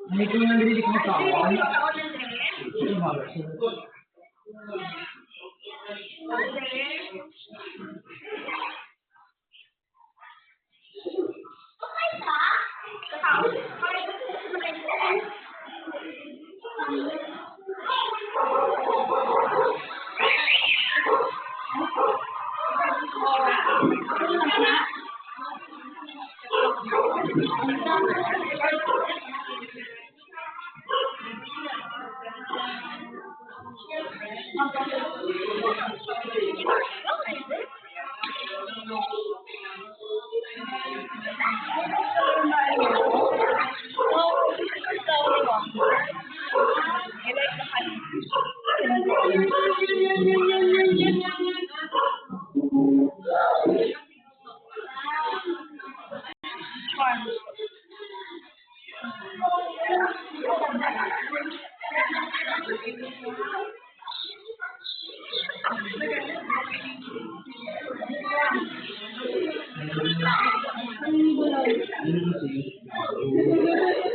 Ano ito yung nandirinig na taon? Ito ba?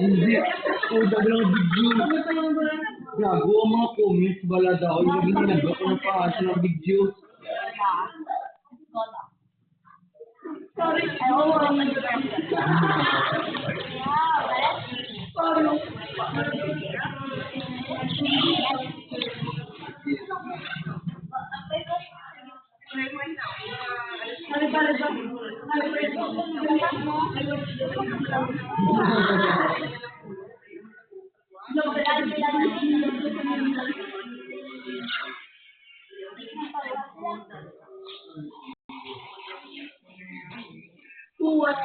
Hindi. Udah bilang video. Gago ang mga comments bala daw. Yung ginagawa ko na pa sa ng video. Sorry. What